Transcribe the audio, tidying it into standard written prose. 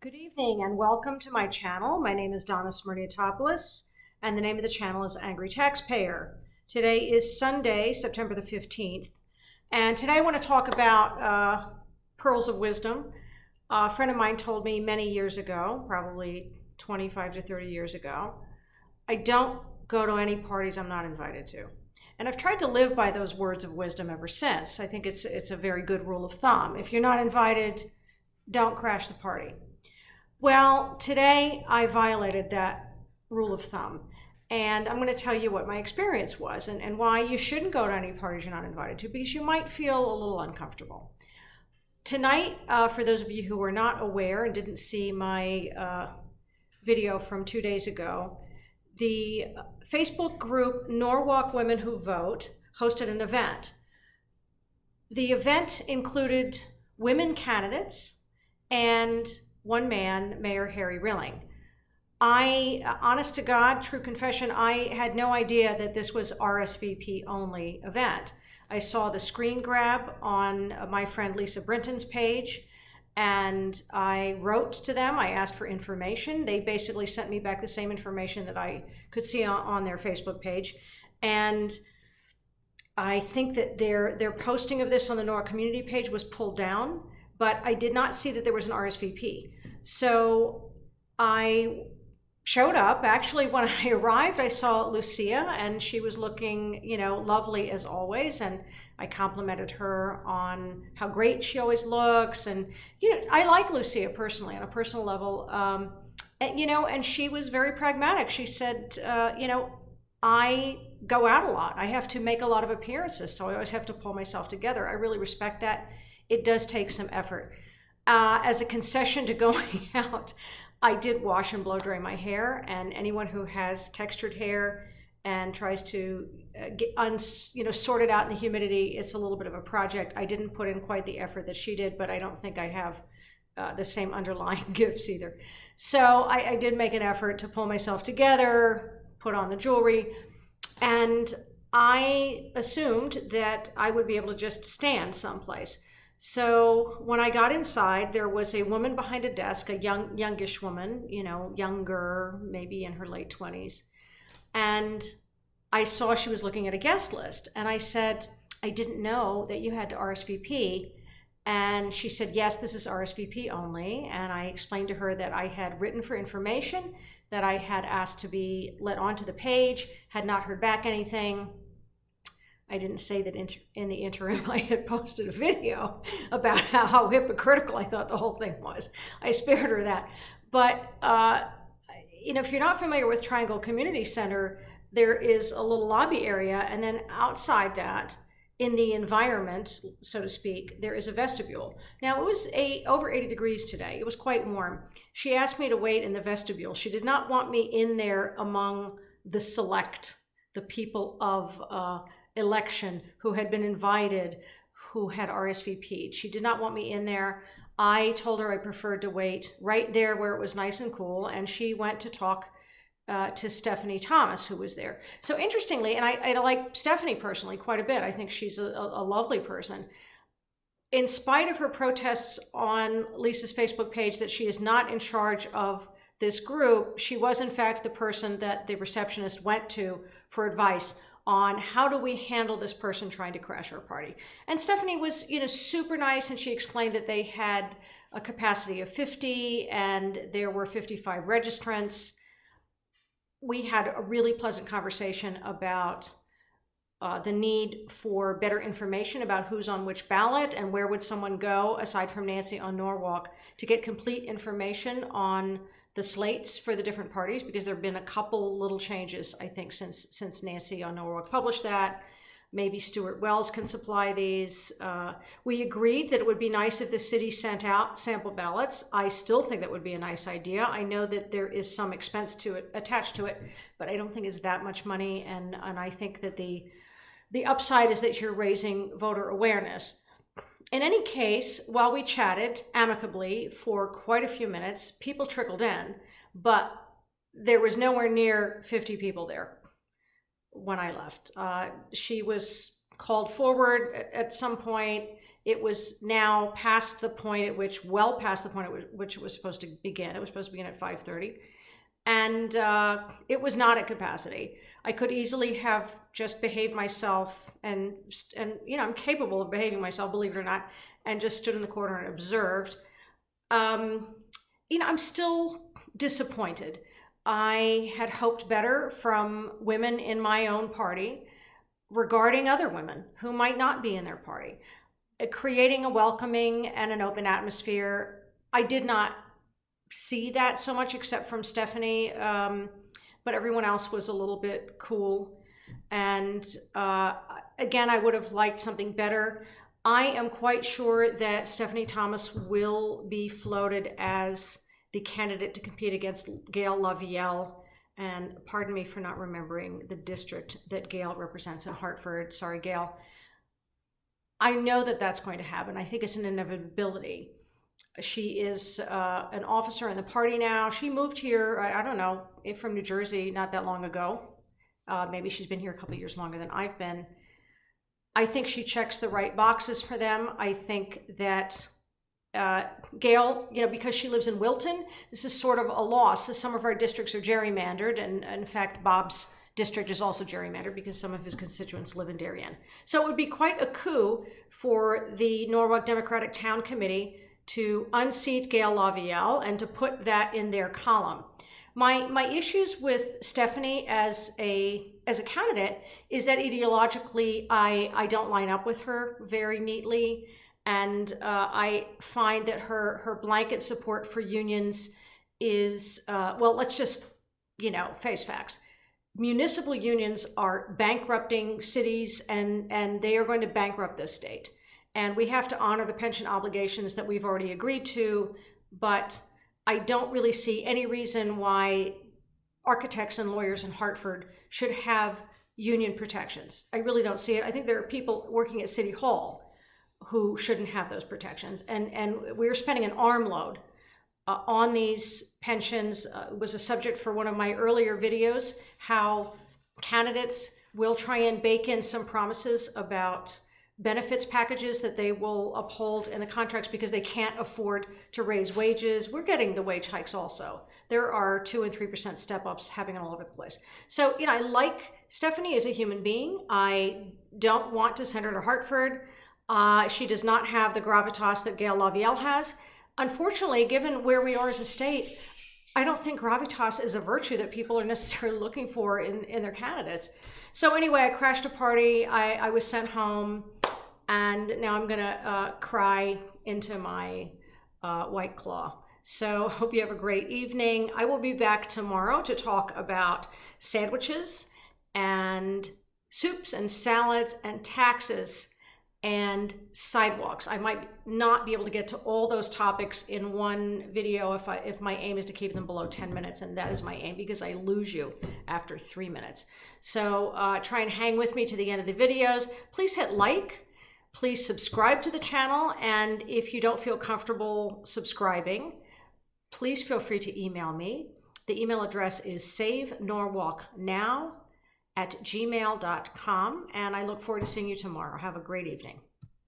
Good evening and welcome to my channel. My name is Donna Smirniotopoulos and the name of the channel is Angry Taxpayer. Today is Sunday, September the 15th, and today I want to talk about pearls of wisdom. A friend of mine told me many years ago, probably 25 to 30 years ago, I don't go to any parties I'm not invited to. And I've tried to live by those words of wisdom ever since. I think it's a very good rule of thumb. If you're not invited, don't crash the party. Well, today I violated that rule of thumb, and I'm going to tell you what my experience was and why you shouldn't go to any parties you're not invited to, because you might feel a little uncomfortable. Tonight, for those of you who are not aware and didn't see my video from 2 days ago, the Facebook group Norwalk Women Who Vote hosted an event. The event included women candidates and one man, Mayor Harry Rilling. Honest to God, true confession, I had no idea that this was RSVP only event. I saw the screen grab on my friend Lisa Brinton's page, and I wrote to them. I asked for information. They basically sent me back the same information that I could see on their Facebook page. And I think that their posting of this on the Norwalk community page was pulled down, but I did not see that there was an RSVP. So I showed up. Actually, when I arrived, I saw Lucia, and she was looking, lovely as always. And I complimented her on how great she always looks. And, I like Lucia personally on a personal level. And she was very pragmatic. She said, I go out a lot. I have to make a lot of appearances, so I always have to pull myself together. I really respect that. It does take some effort. As a concession to going out, I did wash and blow dry my hair, and anyone who has textured hair and tries to sort it out in the humidity, it's a little bit of a project. I didn't put in quite the effort that she did, but I don't think I have the same underlying gifts either. So I did make an effort to pull myself together, put on the jewelry, and I assumed that I would be able to just stand someplace. So when I got inside, there was a woman behind a desk, a youngish woman, younger, maybe in her late 20s. And I saw she was looking at a guest list. And I said, I didn't know that you had to RSVP. And she said, yes, this is RSVP only. And I explained to her that I had written for information, that I had asked to be let onto the page, had not heard back anything. I didn't say that in the interim I had posted a video about how hypocritical I thought the whole thing was. I spared her that. But, if you're not familiar with Triangle Community Center, there is a little lobby area, and then outside that, in the environment, so to speak, there is a vestibule. Now, it was over 80 degrees today. It was quite warm. She asked me to wait in the vestibule. She did not want me in there among the select, the people of election who had been invited, who had RSVP'd. She did not want me in there. I told her I preferred to wait right there where it was nice and cool, and she went to talk to Stephanie Thomas, who was there. So interestingly, and I like Stephanie personally quite a bit. I think she's a lovely person. In spite of her protests on Lisa's Facebook page that she is not in charge of this group, she was in fact the person that the receptionist went to for advice on how do we handle this person trying to crash our party. And Stephanie was, super nice, and she explained that they had a capacity of 50 and there were 55 registrants. We had a really pleasant conversation about the need for better information about who's on which ballot and where would someone go, aside from Nancy on Norwalk, to get complete information on the slates for the different parties, because there have been a couple little changes, I think, since Nancy on Norwalk published that. Maybe Stuart Wells can supply these. We agreed that it would be nice if the city sent out sample ballots. I still think that would be a nice idea. I know that there is some expense to it attached to it, but I don't think it's that much money. And I think that the upside is that you're raising voter awareness. In any case, while we chatted amicably for quite a few minutes, people trickled in, but there was nowhere near 50 people there when I left. She was called forward at some point, it was now past the point at which, well past the point at which it was supposed to begin. It was supposed to begin at 5:30. And it was not at capacity. I could easily have just behaved myself and I'm capable of behaving myself, believe it or not, and just stood in the corner and observed. I'm still disappointed. I had hoped better from women in my own party regarding other women who might not be in their party. Creating a welcoming and an open atmosphere. I did not see that so much except from Stephanie, but everyone else was a little bit cool. And again, I would have liked something better. I am quite sure that Stephanie Thomas will be floated as the candidate to compete against Gail Lavielle. And pardon me for not remembering the district that Gail represents in Hartford. Sorry, Gail. I know that that's going to happen. I think it's an inevitability. She is an officer in the party now. She moved here, I don't know, from New Jersey not that long ago. Maybe she's been here a couple of years longer than I've been. I think she checks the right boxes for them. I think that Gail, because she lives in Wilton, this is sort of a loss. Some of our districts are gerrymandered, and in fact, Bob's district is also gerrymandered because some of his constituents live in Darien. So it would be quite a coup for the Norwalk Democratic Town Committee to unseat Gail Lavielle and to put that in their column. My issues with Stephanie as a candidate is that ideologically I don't line up with her very neatly, and I find that her blanket support for unions is let's just face facts. Municipal unions are bankrupting cities, and they are going to bankrupt this state. And we have to honor the pension obligations that we've already agreed to, but I don't really see any reason why architects and lawyers in Hartford should have union protections. I really don't see it. I think there are people working at City Hall who shouldn't have those protections. And we're spending an armload on these pensions. It was a subject for one of my earlier videos, how candidates will try and bake in some promises about benefits packages that they will uphold in the contracts because they can't afford to raise wages. We're getting the wage hikes also. There are 2% and 3% step-ups happening all over the place. So, I like Stephanie as a human being. I don't want to send her to Hartford. She does not have the gravitas that Gail Lavielle has. Unfortunately, given where we are as a state, I don't think gravitas is a virtue that people are necessarily looking for in their candidates. So anyway, I crashed a party. I was sent home, and now I'm gonna cry into my White Claw. So hope you have a great evening. I will be back tomorrow to talk about sandwiches and soups and salads and taxes and sidewalks. I might not be able to get to all those topics in one video if my aim is to keep them below 10 minutes, and that is my aim because I lose you after 3 minutes. So try and hang with me to the end of the videos. Please hit like, please subscribe to the channel, and if you don't feel comfortable subscribing, please feel free to email me. The email address is savenorwalknow@gmail.com, and I look forward to seeing you tomorrow. Have a great evening.